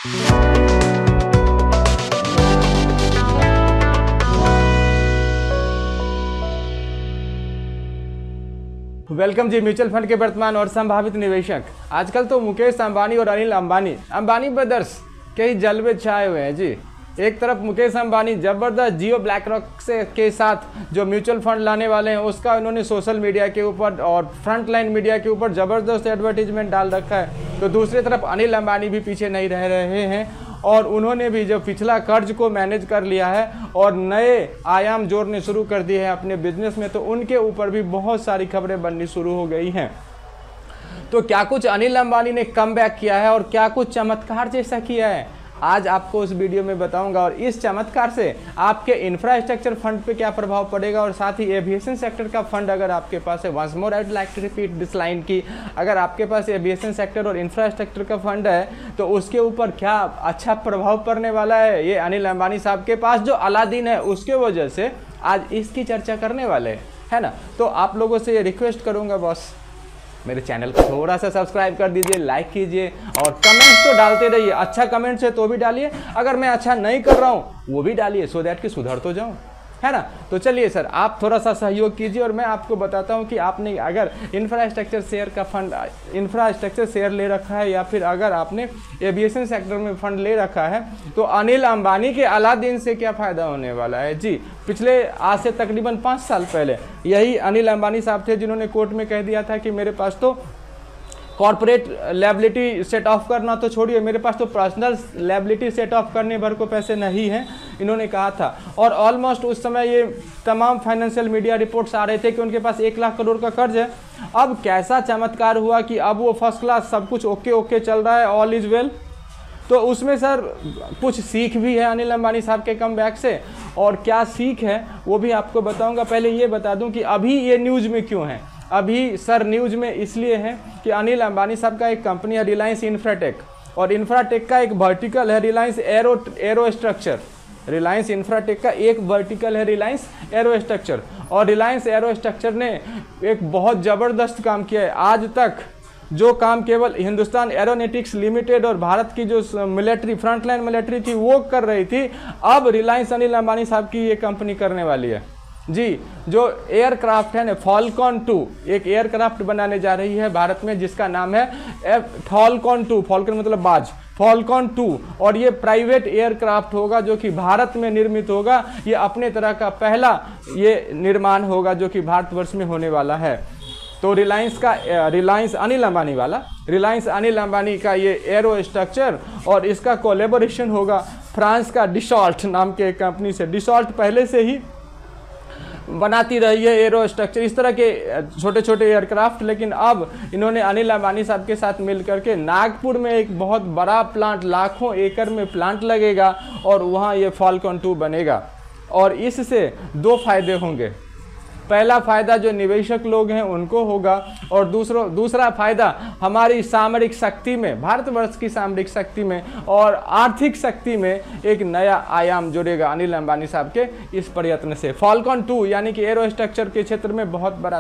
Welcome जी mutual fund के वर्तमान और संभावित निवेशक। आजकल तो मुकेश अंबानी और अनिल अंबानी ब्रदर्स के ही जलवे छाए हुए हैं जी। एक तरफ मुकेश अंबानी जबरदस्त जियो ब्लैक रॉक के साथ जो म्यूचुअल फंड लाने वाले हैं उसका उन्होंने सोशल मीडिया के ऊपर और फ्रंट लाइन मीडिया के ऊपर ज़बरदस्त एडवर्टीजमेंट डाल रखा है, तो दूसरी तरफ अनिल अंबानी भी पीछे नहीं रह रहे हैं और उन्होंने भी जो पिछला कर्ज को मैनेज कर लिया है और नए आयाम जोड़ने शुरू कर दिए हैं अपने बिजनेस में, तो उनके ऊपर भी बहुत सारी खबरें बननी शुरू हो गई हैं। तो क्या कुछ अनिल अंबानी ने कमबैक किया है और क्या कुछ चमत्कार जैसा किया है, आज आपको उस वीडियो में बताऊंगा। और इस चमत्कार से आपके इंफ्रास्ट्रक्चर फंड पे क्या प्रभाव पड़ेगा और साथ ही एविएशन सेक्टर का फंड अगर आपके पास है, once more I would like to repeat this line की, अगर आपके पास एविएशन सेक्टर और इंफ्रास्ट्रक्चर का फंड है तो उसके ऊपर क्या अच्छा प्रभाव पड़ने वाला है, ये अनिल अंबानी साहब के पास जो अलादीन है उसके वजह से आज इसकी चर्चा करने वाले है ना। तो आप लोगों से ये रिक्वेस्ट करूँगा बॉस, मेरे चैनल को थोड़ा सा सब्सक्राइब कर दीजिए, लाइक कीजिए और कमेंट्स तो डालते रहिए। अच्छा कमेंट्स है तो भी डालिए, अगर मैं अच्छा नहीं कर रहा हूँ वो भी डालिए, सो दैट कि सुधर तो जाऊँ, है ना। तो चलिए सर, आप थोड़ा सा सहयोग कीजिए और मैं आपको बताता हूँ कि आपने अगर इंफ्रास्ट्रक्चर शेयर का फंड, इंफ्रास्ट्रक्चर शेयर ले रखा है या फिर अगर आपने एविएशन सेक्टर में फंड ले रखा है तो अनिल अंबानी के अलादीन से क्या फ़ायदा होने वाला है जी। पिछले आज से तकरीबन 5 साल पहले यही अनिल अंबानी साहब थे जिन्होंने कोर्ट में कह दिया था कि मेरे पास तो कॉर्पोरेट लायबिलिटी सेट ऑफ करना तो छोड़िए, मेरे पास तो पर्सनल लायबिलिटी सेट ऑफ करने भर को पैसे नहीं हैं, इन्होंने कहा था। और ऑलमोस्ट उस समय ये तमाम फाइनेंशियल मीडिया रिपोर्ट्स आ रहे थे कि उनके पास 1 लाख करोड़ का कर्ज है। अब कैसा चमत्कार हुआ कि अब वो फर्स्ट क्लास, सब कुछ ओके चल रहा है, ऑल इज़ वेल। तो उसमें सर कुछ सीख भी है अनिल अंबानी साहब के कमबैक से, और क्या सीख है वो भी आपको बताऊँगा। पहले ये बता दूँ कि अभी ये न्यूज़ में क्यों है। अभी सर न्यूज़ में इसलिए है कि अनिल अंबानी साहब का एक कंपनी है रिलायंस इंफ्राटेक, और इंफ्राटेक का एक वर्टिकल है Reliance arrow structure. Reliance Infratech का एक वर्टिकल है रिलायंस एरो स्ट्रक्चर, और रिलायंस एरो स्ट्रक्चर ने एक बहुत ज़बरदस्त काम किया है। आज तक जो काम केवल हिंदुस्तान एरोनॉटिक्स लिमिटेड और भारत की जो मिलिट्री, फ्रंटलाइन मिलिट्री थी वो कर रही थी, अब रिलायंस अनिल अंबानी साहब की ये कंपनी करने वाली है जी। जो एयरक्राफ्ट है ना, फॉल्कॉन 2 एक एयरक्राफ्ट बनाने जा रही है भारत में जिसका नाम है फॉल्कॉन 2, फॉल्कन मतलब बाज, फॉल्कॉन 2, और ये प्राइवेट एयरक्राफ्ट होगा जो कि भारत में निर्मित होगा। ये अपने तरह का पहला ये निर्माण होगा जो कि भारतवर्ष में होने वाला है। तो रिलायंस अनिल अंबानी का ये एरो स्ट्रक्चर, और इसका कोलेबोरेशन होगा फ्रांस का डिसॉल्ट नाम के एक कंपनी से। डिसॉल्ट पहले से ही बनाती रही है एरो स्ट्रक्चर, इस तरह के छोटे छोटे एयरक्राफ्ट, लेकिन अब इन्होंने अनिल अंबानी साहब के साथ मिल करके नागपुर में एक बहुत बड़ा प्लांट, लाखों एकड़ में प्लांट लगेगा और वहाँ ये फॉल्कॉन 2 बनेगा। और इससे 2 फायदे होंगे। पहला फ़ायदा जो निवेशक लोग हैं उनको होगा, और दूसरा फ़ायदा हमारी सामरिक शक्ति में, भारतवर्ष की सामरिक शक्ति में और आर्थिक शक्ति में एक नया आयाम जुड़ेगा अनिल अंबानी साहब के इस प्रयत्न से। फॉल्कॉन 2 यानी कि एरो स्ट्रक्चर के क्षेत्र में बहुत बड़ा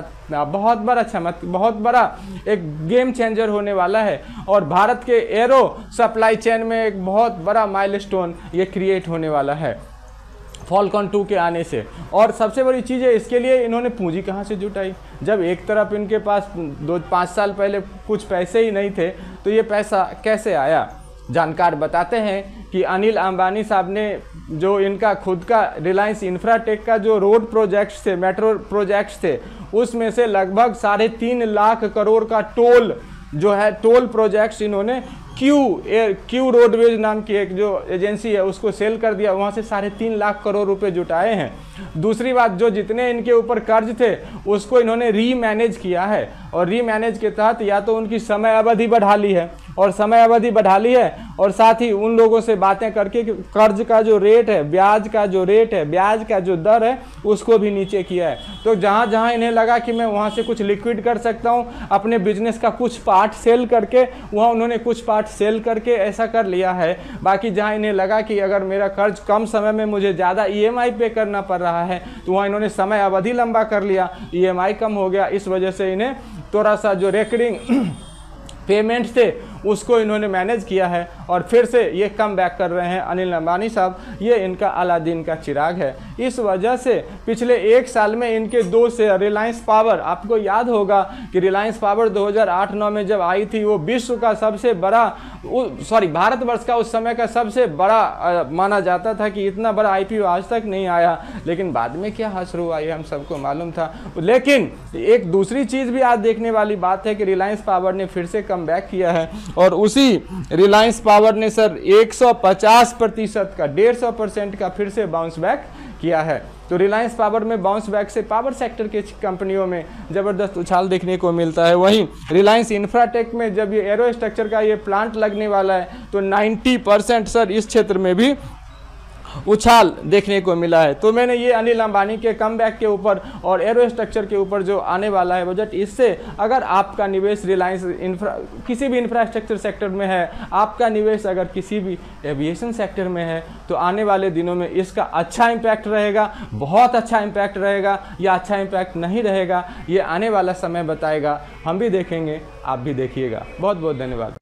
एक गेम चेंजर होने वाला है, और भारत के एरो सप्लाई चेन में एक बहुत बड़ा माइलस्टोन ये क्रिएट होने वाला है फॉल्कॉन 2 के आने से। और सबसे बड़ी चीज़ है, इसके लिए इन्होंने पूंजी कहाँ से जुटाई। जब एक तरफ इनके पास 2-5 साल पहले कुछ पैसे ही नहीं थे तो ये पैसा कैसे आया। जानकार बताते हैं कि अनिल अंबानी साहब ने जो इनका खुद का रिलायंस इंफ्राटेक का जो रोड प्रोजेक्ट्स थे, मेट्रो प्रोजेक्ट्स थे, उसमें से लगभग 3.5 लाख करोड़ का टोल प्रोजेक्ट्स इन्होंने क्यू रोडवेज नाम की एक जो एजेंसी है उसको सेल कर दिया, वहाँ से 3.5 लाख करोड़ रुपए जुटाए हैं। दूसरी बात, जो जितने इनके ऊपर कर्ज थे उसको इन्होंने रीमैनेज किया है, और रीमैनेज के तहत या तो उनकी समय अवधि बढ़ा ली है और साथ ही उन लोगों से बातें करके कर्ज का जो रेट है, ब्याज का जो दर है उसको भी नीचे किया है। तो जहाँ जहाँ इन्हें लगा कि मैं वहाँ से कुछ लिक्विड कर सकता हूँ, अपने बिजनेस का कुछ पार्ट सेल करके, वहाँ उन्होंने कुछ पार्ट सेल करके ऐसा कर लिया है। बाकी जहाँ इन्हें लगा कि अगर मेरा कर्ज कम समय में मुझे ज़्यादा EMI पे करना पड़ रहा है तो वहाँ इन्होंने समय अवधि लंबा कर लिया, EMI कम हो गया। इस वजह से इन्हें थोड़ा सा जो रेकरिंग पेमेंट थे उसको इन्होंने मैनेज किया है और फिर से ये कम बैक कर रहे हैं अनिल अंबानी साहब। ये इनका अलादीन का चिराग है। इस वजह से पिछले 1 साल में इनके 2 शेयर रिलायंस पावर, आपको याद होगा कि रिलायंस पावर 2008-9 में जब आई थी वो विश्व का सबसे बड़ा, भारतवर्ष का उस समय का सबसे बड़ा माना जाता था कि इतना बड़ा IPO आज तक नहीं आया। लेकिन बाद में क्या हश्र हुआ ये हम सबको मालूम था। लेकिन एक दूसरी चीज़ भी आज देखने वाली बात है कि रिलायंस पावर ने फिर से कम बैक किया है और उसी रिलायंस पावर ने सर 150% का 150% का फिर से बाउंस बैक किया है। तो रिलायंस पावर में बाउंस बैक से पावर सेक्टर के कंपनियों में ज़बरदस्त उछाल देखने को मिलता है। वहीं रिलायंस इंफ्राटेक में जब ये एरो स्ट्रक्चर का ये प्लांट लगने वाला है तो 90% सर इस क्षेत्र में भी उछाल देखने को मिला है। तो मैंने ये अनिल अंबानी के कमबैक के ऊपर और एरो स्ट्रक्चर के ऊपर जो आने वाला है बजट, इससे अगर आपका निवेश रिलायंस किसी भी इंफ्रास्ट्रक्चर सेक्टर में है, आपका निवेश अगर किसी भी एविएशन सेक्टर में है, तो आने वाले दिनों में इसका अच्छा इम्पैक्ट रहेगा, बहुत अच्छा इम्पैक्ट रहेगा या अच्छा इम्पैक्ट नहीं रहेगा, ये आने वाला समय बताएगा। हम भी देखेंगे, आप भी देखिएगा। बहुत बहुत धन्यवाद।